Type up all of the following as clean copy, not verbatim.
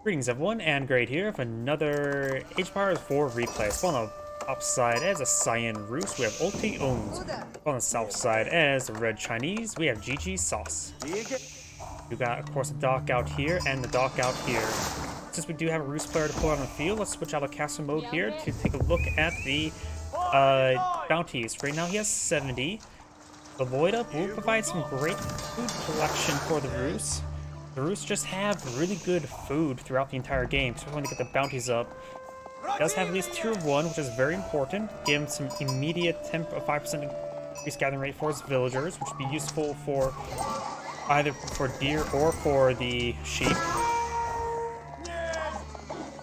Greetings everyone, and Great here with another Age of Empires 4 replay. So on the top side as a Cyan Roost, we have UtinOwns. On the south side as the Red Chinese, we have GG Sauce. We got, of course, the dock out here and the dock out here. Since we do have a Roost player to pull out on the field, let's switch out of castle mode here to take a look at the bounties. Right now he has 70. The Loida will provide some great food collection for the Roost. The Roosts just have really good food throughout the entire game, so we want to get the bounties up. It does have at least tier 1, which is very important. Give him some immediate 5% increased gathering rate for his villagers, which would be useful for either for deer or for the sheep.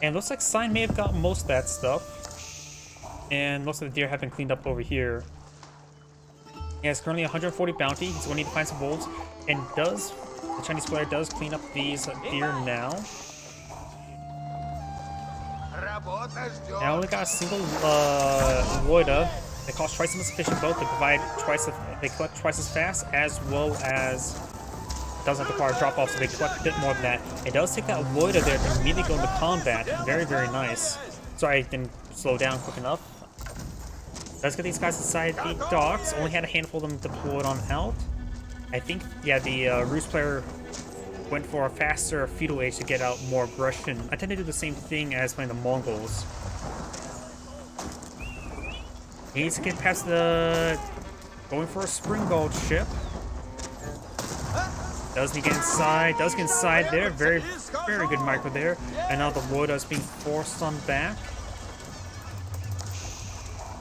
And looks like Cyan may have gotten most of that stuff. And most of the deer have been cleaned up over here. He has currently 140 bounty. He's going to need to find some wolves. And the Chinese player does clean up these deer now. Now only got a single Loida. They cost twice as much efficient both. They collect twice as fast, as well as it doesn't require drop off, so they collect a bit more than that. It does take that Loida there to immediately go into combat. Very, very nice. Sorry I didn't slow down quick enough. Let's get these guys inside the docks. Only had a handful of them deployed on out. I think, yeah, the Roost player went for a faster feudal age to get out more aggression. I tend to do the same thing as playing the Mongols. He needs to get past the... going for a Springald ship. Does he get inside? Does get inside there. Very, very good micro there. And now the Loida is being forced on back.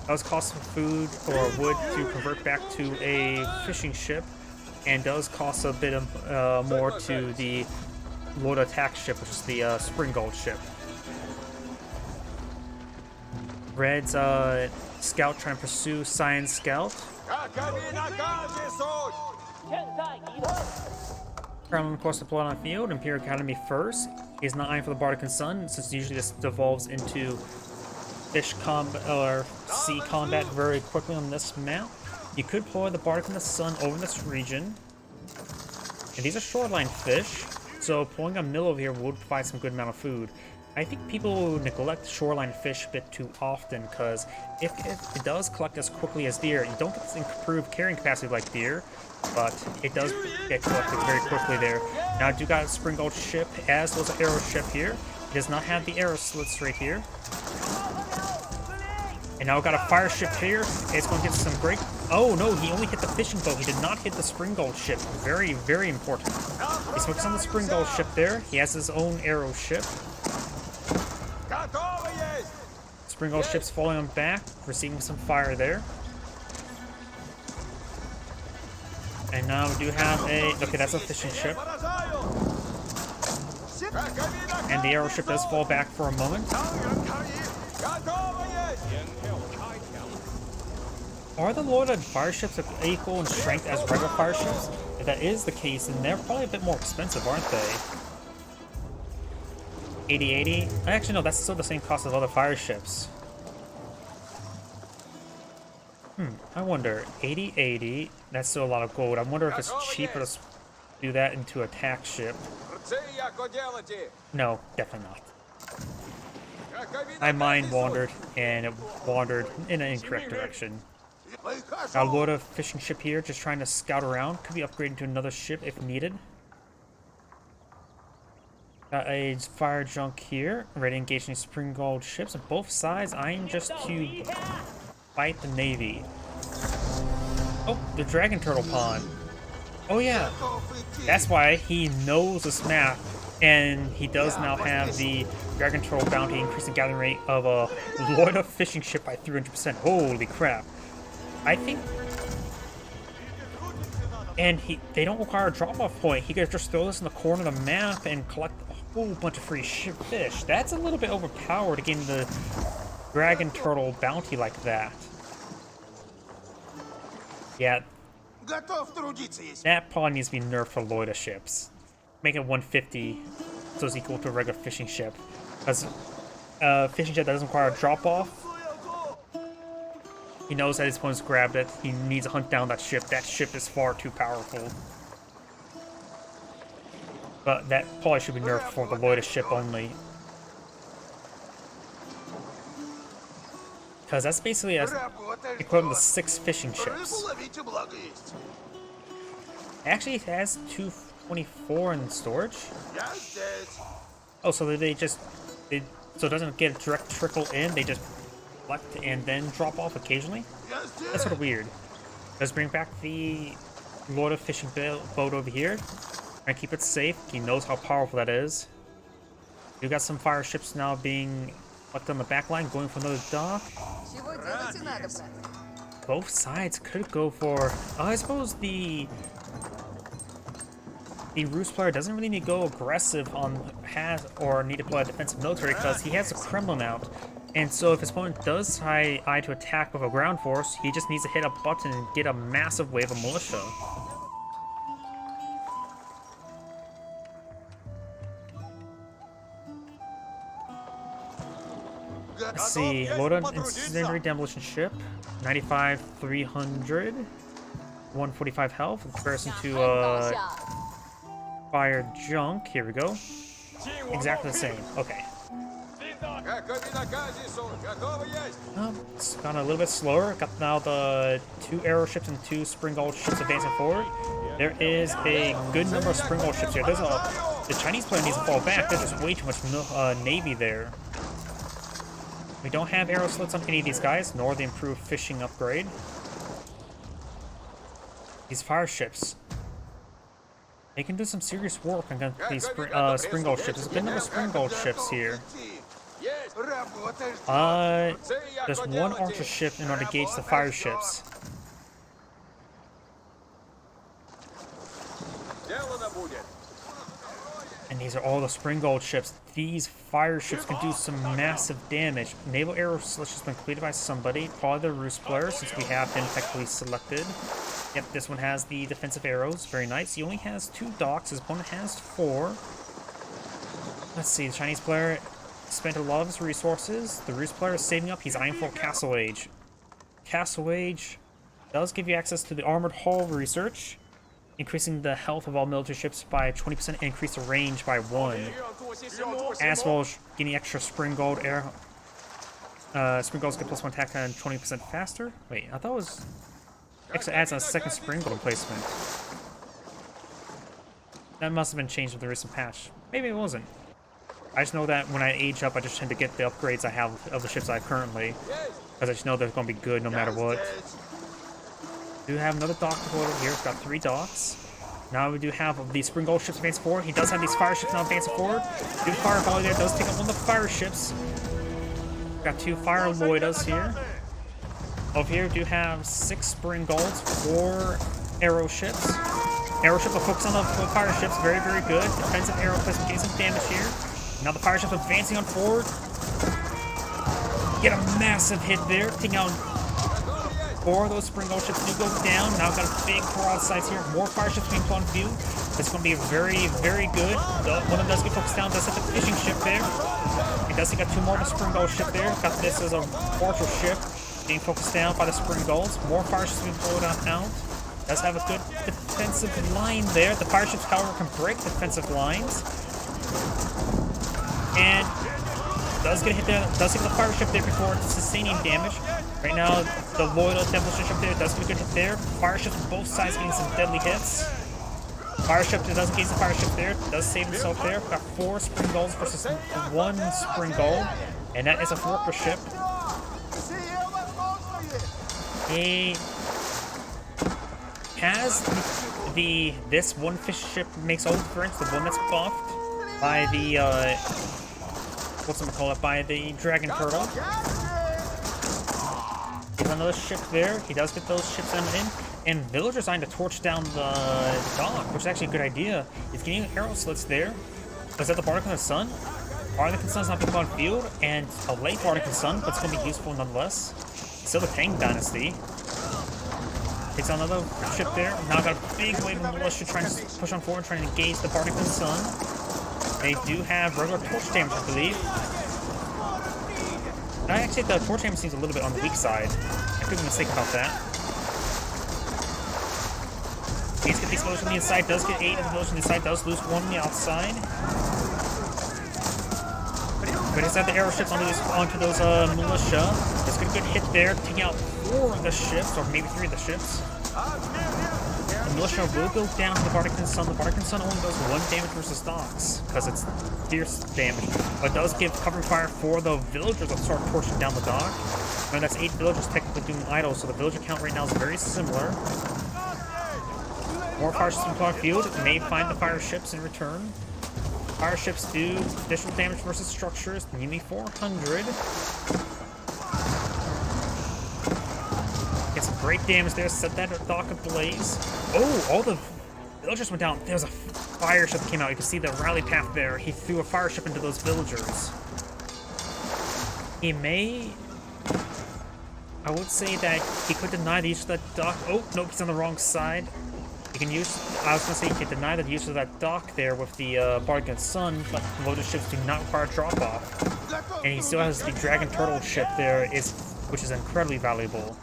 Does cost some food or wood to convert back to a fishing ship. And does cost a bit of more to the Lord attack ship, which is the Springald ship. Red's scout trying to pursue Cyan's scout. Crown, of course, deployed on the field. Imperial Academy first. He's not eyeing for the Bardic Sun, since usually this devolves into fish combat or sea combat very quickly on this map. You could deploy the Bardic and the Sun over this region. And these are shoreline fish, so pulling a mill over here would provide some good amount of food. I think people neglect shoreline fish a bit too often, because if it does collect as quickly as deer, you don't get this improved carrying capacity like deer, but it does get collected very quickly there. Now I do got a Springald ship, as well as an arrow ship here. It does not have the arrow slits right here. And now we've got a fire ship here. It's going to get some great... Oh, no, he only hit the fishing boat. He did not hit the Springald ship. Very, very important. He's focused on the Springald ship there. He has his own arrow ship. Springald ship's falling on back, receiving some fire there. And now we do have a... Okay, that's a fishing ship. And the arrow ship does fall back for a moment. Are the Lord and fire ships equal in strength as regular fire ships? If that is the case, then they're probably a bit more expensive, aren't they? 80-80? Actually, no, that's still the same cost as other fire ships. I wonder. 80-80, that's still a lot of gold. I wonder if it's cheaper to do that into a attack ship. No, definitely not. My mind wandered, and it wandered in an incorrect direction. Got a load of fishing ship here, just trying to scout around. Could be upgraded to another ship if needed. Got a fire junk here, ready to engage in Springald ships on both sides, eyeing just to fight the navy. Oh, the dragon turtle pond. Oh yeah, that's why he knows this map, and he does now have the dragon turtle bounty increasing gathering rate of a Loida fishing ship by 300%. Holy crap. I think, and they don't require a drop-off point. He could just throw this in the corner of the map and collect a whole bunch of free fish. That's a little bit overpowered to gain the dragon turtle bounty like that. Yeah, that probably needs to be nerfed for Loida ships. Make it 150, so it's equal to a regular fishing ship. Because fishing ship that doesn't require a drop-off, he knows that his opponent's grabbed it. He needs to hunt down that ship. That ship is far too powerful. But that probably should be nerfed for the Lloyd's ship only. Because that's basically equivalent to 6 fishing ships. Actually, it has 224 in storage. Oh, so they just... so it doesn't get a direct trickle in, they just collect and then drop off occasionally? That's sort of weird. Let's bring back the Lord of Fishing boat over here. And keep it safe. He knows how powerful that is. We got some fire ships now being left on the back line, going for another dock. Both sides could go for... I suppose the Roost player doesn't really need to go aggressive on or need to play a defensive military because he has a Kremlin out. And so if his opponent does try to attack with a ground force, he just needs to hit a button and get a massive wave of militia. Let's see, load an incendiary demolition ship, 95, 300, 145 health, in comparison to fire junk. Here we go. Exactly the same. Okay. It's gone a little bit slower. Got now the 2 arrow ships and 2 springald ships advancing forward. There is a good number of springald ships here. The Chinese player needs to fall back. There's just way too much navy there. We don't have arrow slits on any of these guys, nor the improved fishing upgrade. These fire ships, they can do some serious work against these springald ships. There's a good number of springald ships here. There's 1 archer ship in order to gauge the fire ships. And these are all the springald ships. These fire ships can do some massive damage. Naval arrow slits has been completed by somebody, probably the Roost player, since we have been technically selected. Yep, this one has the defensive arrows. Very nice. He only has 2 docks. His opponent has 4. Let's see, the Chinese player spent a lot of his resources. The Roost player is saving up. He's eyeing for Castle Age. Castle Age does give you access to the armored hull research, increasing the health of all military ships by 20% and increase the range by 1. As well as getting extra springald arrow. Springalds get +1 attack and 20% faster. Wait, I thought it was... Actually adds a second springald placement. That must have been changed with the recent patch. Maybe it wasn't. I just know that when I age up, I just tend to get the upgrades I have of the ships I have currently. Because I just know they're going to be good no matter what. We do have another dock to go over here. We've got 3 docks. Now we do have the springald ships advancing forward. He does have these fire ships now advancing forward. Good fire volley there. Does take up one of the fire ships. We've got 2 fire Lloydas here. Over here we do have 6 springalds, 4 arrow ships. Arrow ship will focus on the fire ships. Very, very good. Defensive arrow placement getting some damage here. Now the fire ships advancing on forward. Get a massive hit there. Taking out 4 of those springald ships do go down. Now we've got a big broadsides here. More fire ships being put on view. It's going to be very, very good. One of them does get focused down. Does hit the fishing ship there. He does got 2 more of the springald ship there. Got this as a mortar ship. Being focused down by the springalds. More fire ships being blown out. Does have a good defensive line there. The fire ships, however, can break defensive lines. And does get hit there. Does hit the fire ship there before sustaining damage. Right now, the loyal demolition ship there does get a good hit there. Fire ships on both sides getting some deadly hits. Fire ship that doesn't engage the fire ship there. Does save himself there. Got 4 springalds versus 1 springald. And that is a worker ship. He has this one fish ship makes all the difference, the one that's buffed by the by the dragon turtle. There's another ship there. He does get those ships in, and villagers trying to torch down the dock, which is actually a good idea. He's getting arrow slits there. Is that the Bardican Sun? Bardican Sun's not being put on field, and a late Bardican Sun, but it's going to be useful nonetheless. Still the Tang Dynasty. Takes on another ship there. Now got a big wave of militia trying to push on forward, trying to engage the Bardican Sun. They do have regular torch damage, I believe. Actually, the torch damage seems a little bit on the weak side. I could be mistaken about that. He's get these villagers on the inside, does get 8 of the villagers on the inside, does lose 1 on the outside. But he's got the arrow ships onto those militia. There's a good hit there, taking out 4 of the ships, or maybe 3 of the ships. The militia will go down to the Bardican Sun. The Bardican Sun only does 1 damage versus docks, because it's fierce damage. But it does give covering fire for the villagers that start torching down the dock. And that's 8 villagers technically doing idle, so the villager count right now is very similar. More fire ships on the field may find the fire ships in return. Fire ships do additional damage versus structures, nearly 400. Get some great damage there, set that dock ablaze. Oh, all the villagers went down. There's a fire ship that came out. You can see the rally path there. He threw a fire ship into those villagers. He may... I would say that he could deny the use of that dock. Oh, nope, he's on the wrong side. You can use... I was going to say you can deny the use of that dock there with the Bardican Sun, but loaded ships do not require drop-off. And he still has the Dragon Turtle ship there, which is incredibly valuable.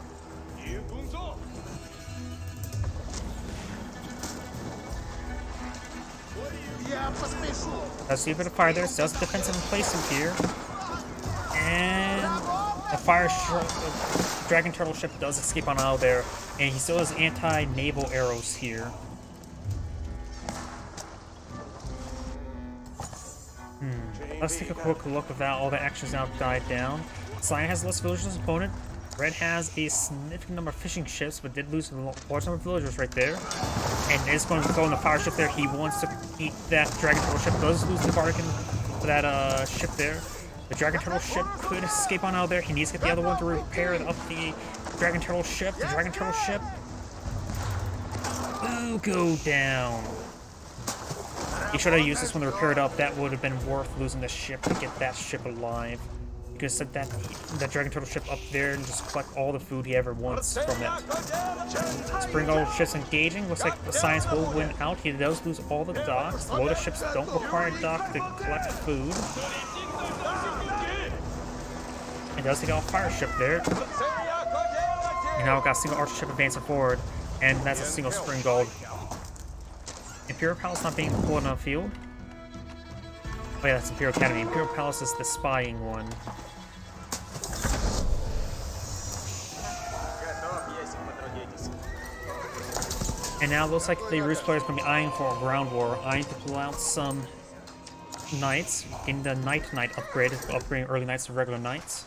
Does see a bit of fire there, does defensive in place in here. And the Dragon Turtle ship does escape on out there, and he still has anti-naval arrows here. Let's take a quick look at that. All the actions now died down. Cyan has less villagers as opponent. Red has a significant number of fishing ships, but did lose a large number of villagers right there. And is going to throw in the fire ship there. He wants to eat that Dragon Turtle ship. Does lose the Bardican for that ship there. The Dragon Turtle ship could escape on out there. He needs to get the other one to repair up the Dragon Turtle ship. The Dragon Turtle ship will go down. He should have used this one to repair it up. That would have been worth losing the ship to get that ship alive. You could set that Dragon Turtle ship up there and just collect all the food he ever wants from it. Spring Gull ships engaging. Looks like the Science will win out. He does lose all the docks. The Lotus ships don't require a dock to collect food. He does take out a fire ship there. And now we've got a single archer ship advancing forward. And that's a single Spring Gull. Imperial Palace not being pulled on the field. Oh yeah, that's Imperial Academy. Imperial Palace is the spying one. And now it looks like the Roost player is going to be eyeing for a ground war, eyeing to pull out some knights, getting the Knight upgrade, upgrading early knights to regular knights.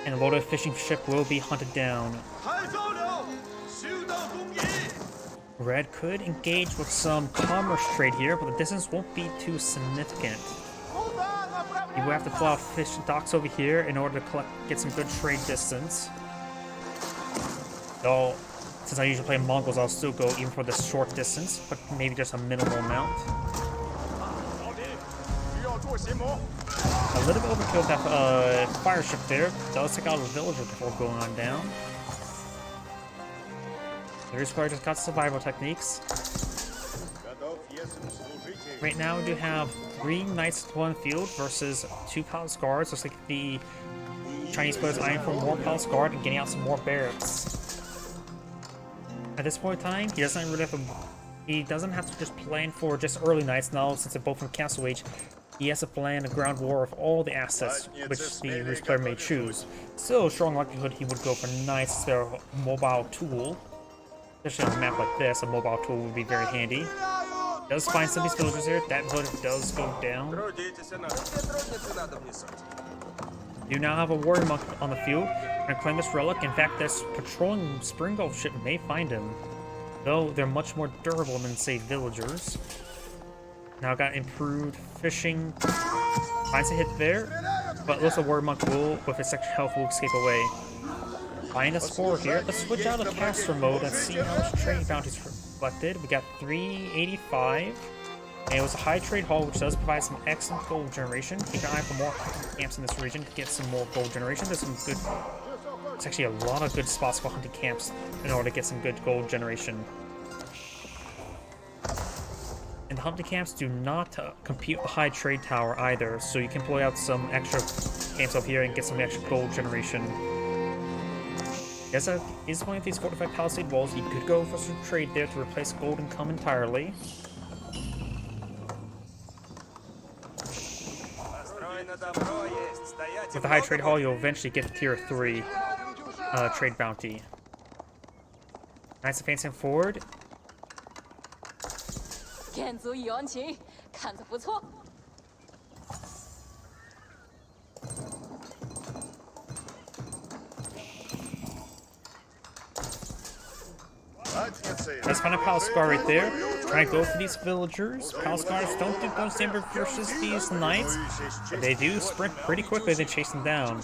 And a loaded fishing ship will be hunted down. Red could engage with some commerce trade here, but the distance won't be too significant. You will have to pull out fish docks over here in order to get some good trade distance. Though, since I usually play Mongols, I'll still go even for the short distance, but maybe just a minimal amount. A little bit overkill with that fire ship there. Does take out a villager before going on down. The Roost player just got survival techniques. Right now we do have 3 knights to one field versus 2 palace guards. Looks like the Chinese players eyeing for more palace guard and getting out some more barracks. At this point in time, he doesn't really have to. He doesn't have to just plan for just early knights now, since they're both from Castle Age. He has to plan a ground war of all the assets which the Roost player may choose. Still, a strong likelihood he would go for knights as their mobile tool. Especially on a map like this, a mobile tool would be very handy. Does find some of these villagers here. That villager does go down. You now have a warrior monk on the field. And claim this relic. In fact, this patrolling Spring Gull ship may find him. Though they're much more durable than, say, villagers. Now got improved fishing. Finds a hit there. But looks like warrior monk will, with his extra health, will escape away. Find a score here. Let's switch out of caster mode and see how much trade bounties reflected. We got 385. And it was a high trade haul, which does provide some excellent gold generation. Keep an eye for more hunting camps in this region to get some more gold generation. There's some good. It's actually a lot of good spots for hunting camps in order to get some good gold generation. And the hunting camps do not compete with the high trade tower either, so you can pull out some extra camps up here and get some extra gold generation. Yes, he's one of these fortified palisade walls. He could go for some trade there to replace gold income entirely. With the high trade hall, you'll eventually get the tier 3 trade bounty. Knights advancing forward. Let's find a Palace Guard right there. Trying to go for these villagers. Palace Guards don't do those damage versus these knights, but they do sprint pretty quickly. They chase them down.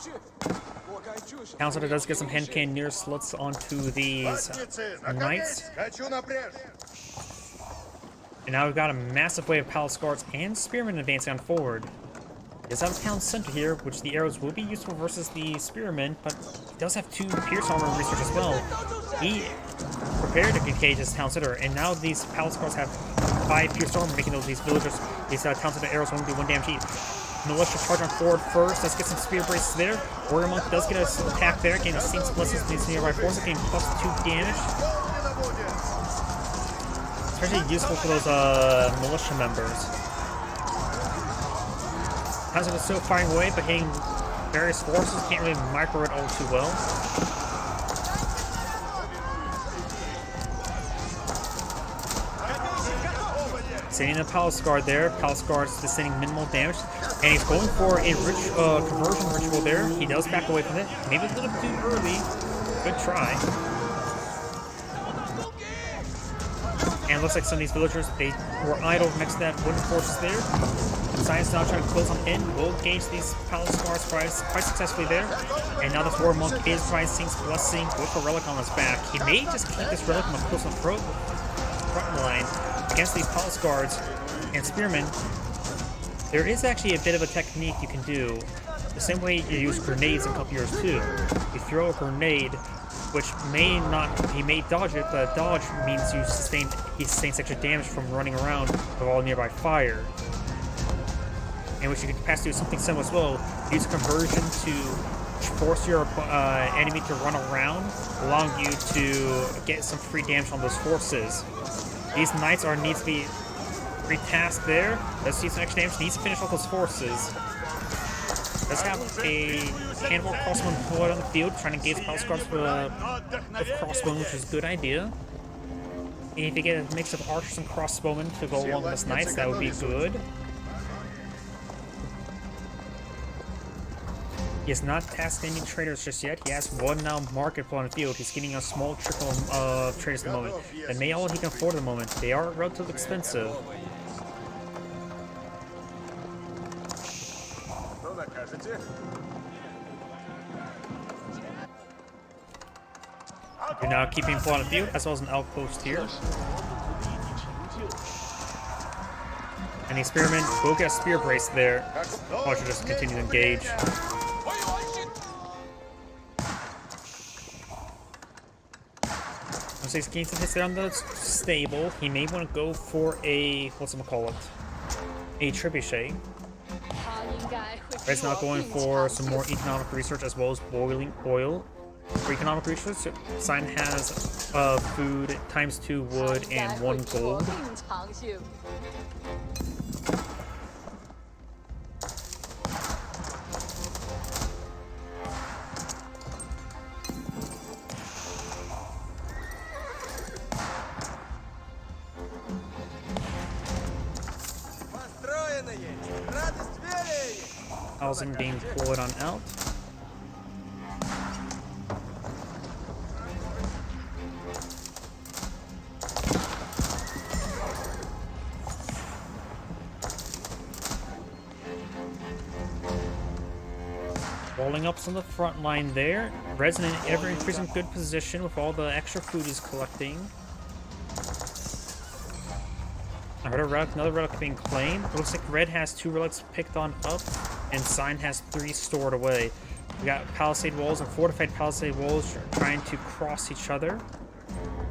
Councilor does get some hand cannoneer sluts onto these knights. And now we've got a massive wave of Palace Guards and Spearmen advancing on forward. He does have a town center here, which the arrows will be useful versus the Spearmen, but he does have 2 Pierce Armor research as well. He prepared to engage his town center, and now these Palace Guards have 5 Pierce Armor, making these villagers, these town center arrows only do 1 damage each. Militia charge on forward first. Let's get some spear braces there. Warrior Monk does get an attack there, getting Saints Blessings to these nearby forces, getting plus 2 damage. Especially useful for those militia members. Hazard is still firing away, but hitting various forces, can't really micro it all too well. Sending the Palace Guard there. Palace Guard's just sending minimal damage. And he's going for a conversion ritual there. He does back away from it. Maybe a little bit too early. Good try. And it looks like some of these villagers, they were idle next to that wooden fortress there. Science now trying to close on in. Will engage these Palace Guards quite successfully there. And now this Warrior Monk is trying Saint's Blessing with a relic on his back. He may just keep this relic on the close on front line against these Palace Guards and Spearmen. There is actually a bit of a technique you can do. The same way you use grenades in Cup Years 2. You throw a grenade, which he may dodge it, but dodge means he sustains extra damage from running around with all nearby fire. And what you can pass to is something similar as well. Use conversion to force your enemy to run around, allowing you to get some free damage on those forces. These knights need to be retasked there. Let's see some extra damage. Needs to finish off those forces. Does have a handful of crossbow deployed on the field, trying to engage Palace Guards with crossbow, which is a good idea. And if you get a mix of archers and crossbowmen to go along with this knights, that would be good. He has not tasked any traders just yet. He has 1 now market on the field. He's getting a small trickle of traders at the moment. That may all he can afford at the moment. They are relatively expensive. You're now keeping people on the field, as well as an outpost here. And the Spearman will get a spear brace there. Or should just continue to engage. So he's getting some hits there on the stable. He may want to go for a, a trebuchet. Red's not going for some more economic research as well as boiling oil. For economic research, Sign has food, ×2 wood, and 1 gold. Housing being deployed on out. Rolling up on the front line there. Red's in an ever-increasing good position with all the extra food he's collecting. I heard another relic being claimed. It looks like Red has 2 relics picked on up, and Sign has 3 stored away. We got palisade walls and fortified palisade walls trying to cross each other.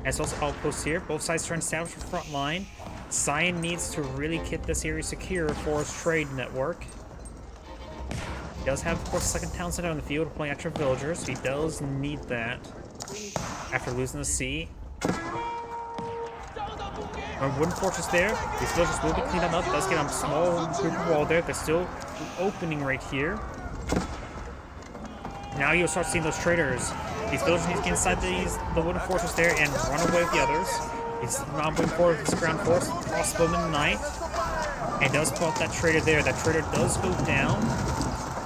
As well as outposts here. Both sides trying to establish a front line. Sign needs to really get this area secure for his trade network. He does have, of course, a second town center on the field playing extra villagers, so he does need that. after losing the sea. Our wooden fortress there. These villagers will be cleaned up. Does get a small group of wall there. There's still an opening right here. Now you'll start seeing those traders. These villagers need to get inside the wooden fortress there and run away with the others. He's not moving forward with his ground force. Crossbowman Knight. And does pull out that trader there. That trader does go down.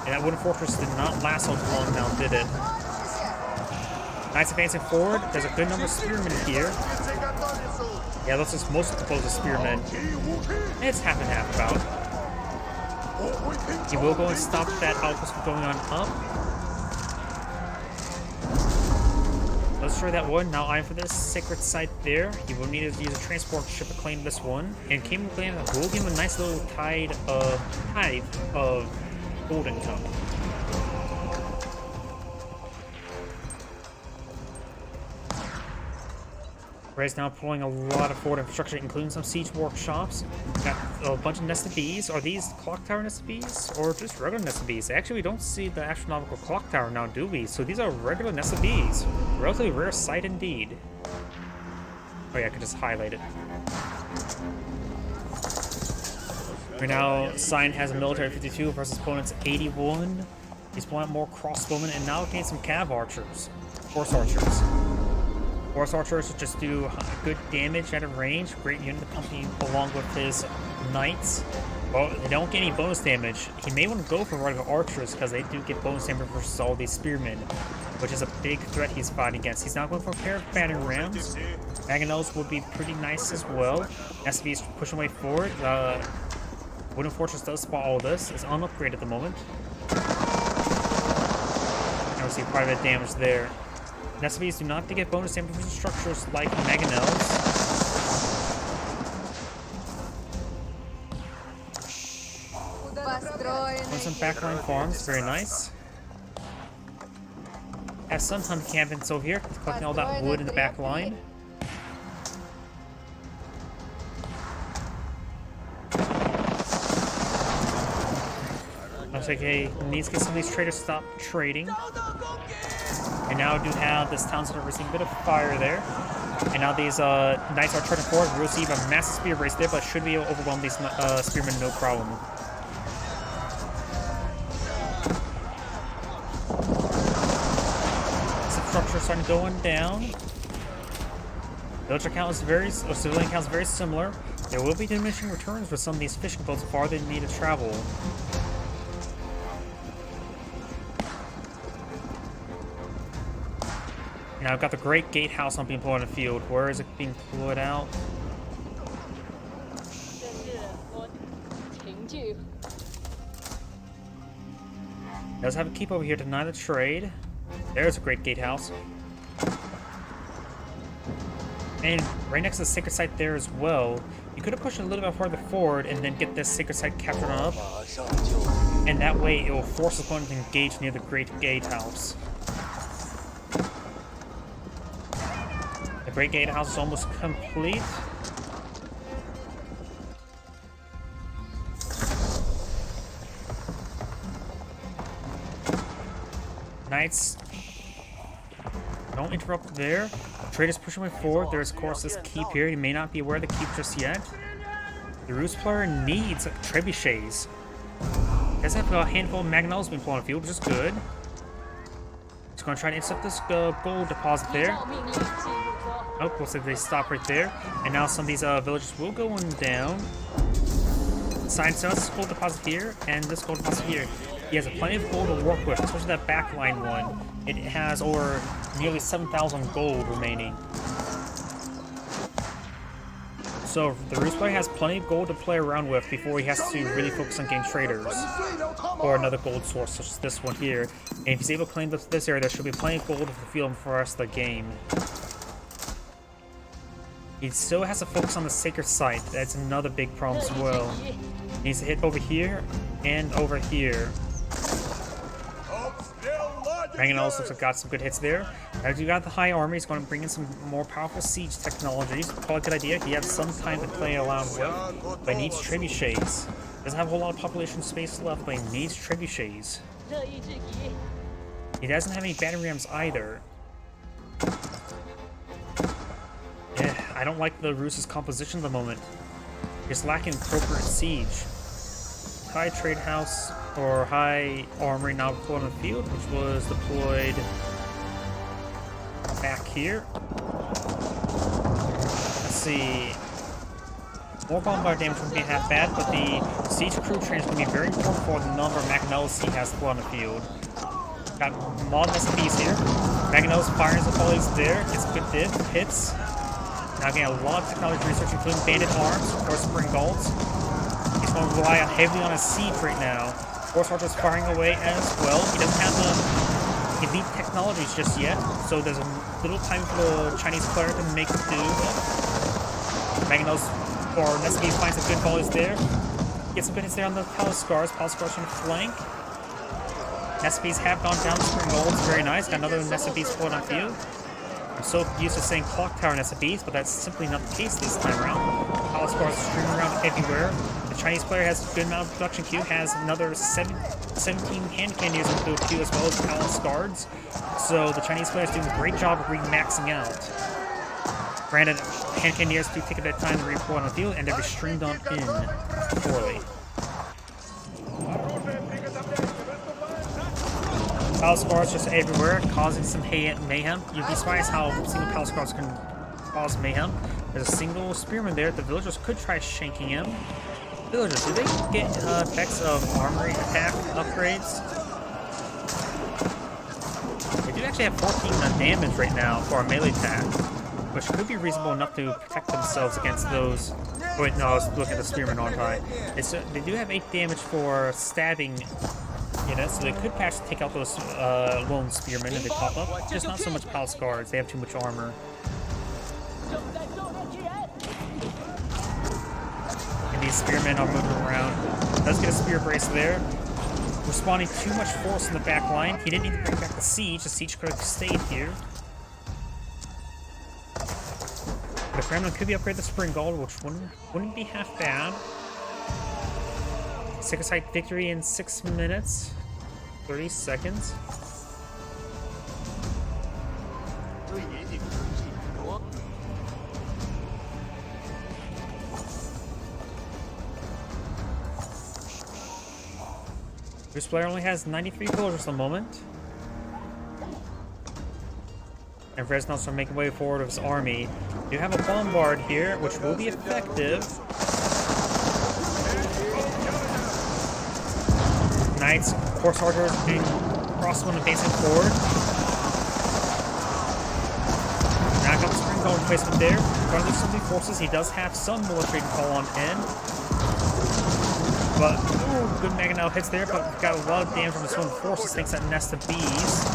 And that wooden fortress did not last so long now, did it? Knights advancing forward. There's a good number of spearmen here. Yeah, that's just most of the closest spearmen. It's half and half about. He will go and stop that outpost from going on up. Let's try that one. Now eyeing for this sacred site there. He will need to use a transport ship to claim this one. And King will give him a nice little tithe of gold income. Ray's now pulling a lot of forward infrastructure, including some siege workshops. Got a bunch of nested bees. Are these clock tower nested bees or just regular nested bees? Actually, we don't see the astronomical clock tower now, do we? So these are regular nested bees. Relatively rare sight indeed. Oh yeah, I could just highlight it. Right now, Cyan has a military 52 versus opponent's 81. He's pulling out more crossbowmen and now getting some cav archers. Horse archers. Horse archers just do good damage out of range. Great unit to company along with his knights. Well, they don't get any bonus damage. He may want to go for regular archers because they do get bonus damage versus all these spearmen, which is a big threat he's fighting against. He's not going for a pair of battering rams. Mangonels would be pretty nice as well. SB's pushing way forward. Wooden Fortress does spot all this. It's on upgrade at the moment. And we see private damage there. SBs do not get bonus damage from structures like Mangonels. On some backline farms, very nice. Have some hunt cabins over here, collecting all that wood in the back line. Looks like he needs to get some of these traders to stop trading. And now do have this town center receiving a bit of fire there. And now these knights are turning forward. We'll receive a massive spear race there, but should be able to overwhelm these spearmen no problem. Structure starting going down. Villager count is civilian count is very similar. There will be diminishing returns with some of these fishing boats the farther they need to travel. Now I've got the Great Gatehouse on being deployed in the field. Where is it being deployed out? Does have a keep over here to deny the trade. There's a Great Gatehouse. And right next to the sacred site there as well. You could have pushed it a little bit farther forward and then get this sacred site captured on up. And that way it will force the opponent to engage near the Great Gatehouse. The Great Gatehouse is almost complete. Knights, don't interrupt there. Traders pushing way forward. There's, of course, this keep here. You may not be aware of the keep just yet. The Roost player needs trebuchets. Does have a handful of Mangonels being pulled on the field, which is good. Just going to try to intercept this gold deposit there. Oh, looks like they stop right there. And now some of these villagers will go on down. Sign sells this gold deposit here and this gold deposit here. He has plenty of gold to work with, especially that backline one. It has over nearly 7,000 gold remaining. So the Roost player has plenty of gold to play around with before he has to really focus on getting traders. Or another gold source, such as this one here. And if he's able to claim this area, there should be plenty of gold to fulfill him for the rest of the game. He still has to focus on the sacred site. That's another big problem as well. He needs to hit over here and over here. Mangonels looks like got some good hits there. As you got the high armor, he's going to bring in some more powerful siege technologies. Probably a good idea. He has some time to play around with, but he needs trebuchets. Doesn't have a whole lot of population space left, but he needs trebuchets. He doesn't have any battering rams either. I don't like the Roos's composition at the moment. It's lacking appropriate siege. High trade house or high armory now deployed on the field, which was deployed back here. Let's see. More bombard damage wouldn't be half bad, but the siege crew train is going to be very important for the number of Magnellas he has deployed on the field. Got mod SPs here. Magnellas firing his volleys there, gets good diff, hits. Now getting a lot of technology research, including banded arms, or spring bolts. He's going to rely heavily on his siege right now. Force Archer's firing away as well. He doesn't have the elite technologies just yet, so there's a little time for the Chinese player to make do. Magnellas or SPs finds some good volleys there. Gets some good hits there on the Palace Scars. Palace Scars trying to flank. SPs have gone down the spring bolts. Very nice. Got another SPs pulling on field. I'm so used to saying clock tower and SPs, but that's simply not the case this time around. Palace Scars streaming around everywhere. The Chinese player has a good amount of production queue, has another 17 hand cannoneers in the queue as well as Palace Guards. So the Chinese player is doing a great job of re-maxing out. Granted, hand cannoneers do take a bit of time to redeploy on the field, and they're streamed on in poorly. Palace Guards just everywhere, causing some mayhem. You'd be surprised how single Palace Guards can cause mayhem. There's a single spearman there. The villagers could try shanking him. Villagers, do they get effects of armory attack upgrades? They do actually have 14 damage right now for a melee attack, which could be reasonable enough to protect themselves against those. Oh, wait, no, I was looking at the spearman on high. They do have 8 damage for stabbing units, so they could perhaps take out those lone spearmen if they pop up. Just not so much Palace Guards, they have too much armor. And these spearmen are moving around. Does get a spear brace there. Responding too much force in the back line. He didn't need to bring back the siege could have stayed here. The Kremlin could be upgraded to Spring Gold, which wouldn't be half bad. Second sight victory in 6 minutes, 30 seconds. This player only has 93 villagers at the moment. And Resnauts are making way forward of his army. You have a bombard here, which will be effective. Knights, Horse Archers, and Crossbow advancing forward. Now got the Spring Guard replacement there. Trying to lose some new forces. He does have some military to call on in. But, ooh, good Mangonel hits there, but got a lot of damage from his own forces thanks to that nest of bees.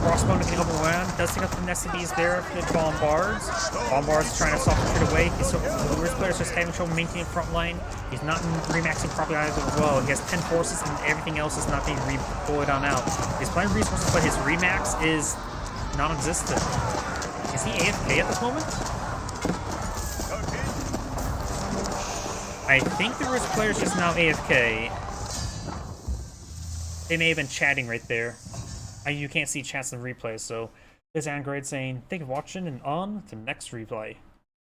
Crossbow can help him around. Does take up the nest of bees there for the bombards. Bombards trying to soften it away. The Risk player's just having trouble maintaining front line. He's not remaxing properly either as well. He has 10 forces and everything else is not being redeployed on out. He's playing resources, but his remax is non-existent. Is he AFK at this moment? I think the Risk player's just now AFK. They may have been chatting right there. You can't see chats in replay, so this is Android saying, thank you for watching and on to next replay.